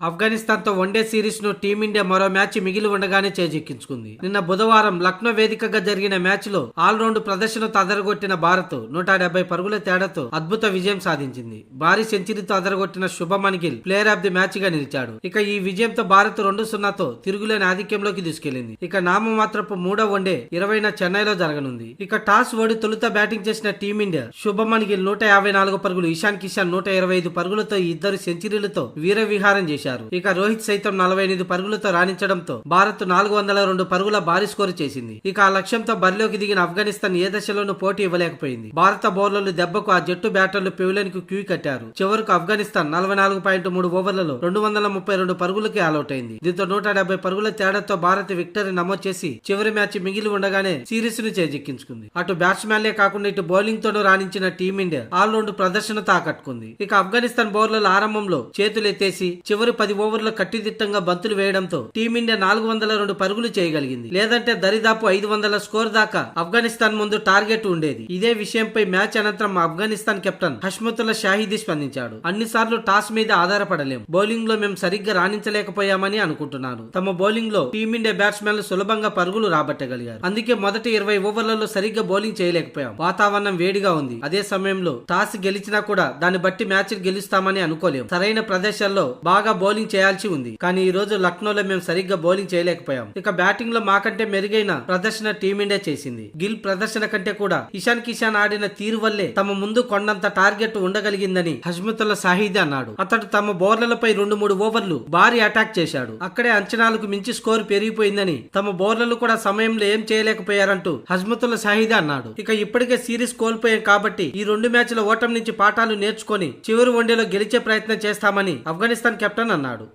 ఆఫ్ఘనిస్తాన్ తో one day series ను team India మరో మ్యాచ్ మిగిలి ఉండగానే చేజిక్కించుకుంది. నిన్న బుధవారం లక్నో వేదికగా జరిగిన మ్యాచ్ లో ఆల్రౌండ్ ప్రదర్శనతో అదరగొట్టిన భారత్ 170 పరుగుల తేడాతో అద్భుత విజయం సాధించింది. భారీ సెంచరీతో అదరగొట్టిన Shubman Gill player of the match గా నిలిచాడు. ఇక ఈ విజయంతో భారత్ 2-0తో తిరుగులేని ఆధిక్యంలోకి దూసుకెళ్లింది. ఇక నామమాత్రపు మూడో వన్డే 20న చెన్నైలో జరగనుంది. ఇక టాస్ ఓడి తొలుత బ్యాటింగ్ చేసిన టీమిండియా శుభమన్ గిల్ 154 పరుగులు, ఇషాన్ కిషాన్ 125 పరుగులతో ఈ ఇద్దరు సెంచరీలతో వీరవిహారం చేశారు. ఇక రోహిత్ సైతం 48 పరుగులతో రాణించడంతో భారత్ 402 పరుగుల భారీ స్కోరు చేసింది. ఇక ఆ లక్ష్యంతో బరిలోకి దిగిన ఆఫ్ఘనిస్తాన్ ఏ దశలోనూ పోటీ ఇవ్వలేకపోయింది. భారత బౌలర్లు దెబ్బకు ఆ జట్టు బ్యాటర్లు పెవిలియన్ కు క్యూ కట్టారు. చివరకు ఆఫ్ఘనిస్తాన్ 44.3 ఓవర్లలో 232 పరుగులకి ఆలౌట్ అయింది. దీంతో 170 పరుగుల తేడాతో భారత్ విక్టరీ నమోదు చేసి చివరి మ్యాచ్ మిగిలి ఉండగానే సిరీస్ ను చేజిక్కించుకుంది. అటు బ్యాట్స్మెన్లే కాకుండా ఇటు బౌలింగ్ తోనూ రాణించిన టీమిండియా ఆల్రౌండ్ ప్రదర్శనతో ఆకట్టుకుంది. ఇక ఆఫ్ఘనిస్తాన్ బౌలర్ల ఆరంభంలో చేతులెత్తేసి చివరి 10 ఓవర్ల కట్టిదిట్టంగా బంతులు వేయడంతో టీమిండియా 402 పరుగులు చేయగలిగింది. లేదంటే దరిదాపు 500 స్కోర్ దాకా ఆఫ్ఘనిస్తాన్ ముందు టార్గెట్ ఉండేది. ఇదే విషయంపై మ్యాచ్ అనంతరం ఆఫ్ఘనిస్తాన్ కెప్టెన్ హష్మతుల్లా షాహిదీ స్పందించాడు. అన్నిసార్లు టాస్ మీద ఆధారపడలేం, బౌలింగ్ లో మేము సరిగ్గా రాణించలేకపోయామని అనుకుంటున్నాను. తమ బౌలింగ్ లో టీమిండియా బ్యాట్స్మెన్లు సులభంగా పరుగులు రాబట్టగలిగారు. అందుకే మొదటి 20 ఓవర్లలో సరిగ్గా బౌలింగ్ చేయలేకపోయాం. వాతావరణం వేడిగా ఉంది. అదే సమయంలో టాస్ గెలిచినా కూడా దాన్ని బట్టి మ్యాచ్ గెలుస్తామని అనుకోలేం. సరైన ప్రదేశాల్లో బాగా బౌలింగ్ చేయాల్సి ఉంది. కానీ ఈ రోజు లక్నోలో మేము సరిగ్గా బౌలింగ్ చేయలేకపోయాం. ఇక బ్యాటింగ్ లో మాకంటే మెరుగైన ప్రదర్శన టీమిండియా చేసింది. గిల్ ప్రదర్శన కంటే కూడా ఇషాన్ కిషాన్ ఆడిన తీరు వల్లే తమ ముందు కొండంత టార్గెట్ ఉండగలిగిందని హష్మతుల్లా షాహిదీ అన్నాడు. అతడు తమ బౌలర్లపై 2-3 ఓవర్లు భారీ అటాక్ చేశాడు. అక్కడే అంచనాలకు మించి స్కోర్ పెరిగిపోయిందని, తమ బౌలర్లు కూడా సమయంలో ఏం చేయలేకపోయారంటూ హష్మతుల్లా షాహిదీ అన్నాడు. ఇక ఇప్పటికే సిరీస్ కోల్పోయాం కాబట్టి ఈ 2 మ్యాచ్ల ఓటమి నుంచి పాఠాలు నేర్చుకొని చివరి వన్డేలో గెలిచే ప్రయత్నం చేస్తామని ఆఫ్ఘనిస్తాన్ కెప్టెన్ అన్నాడు.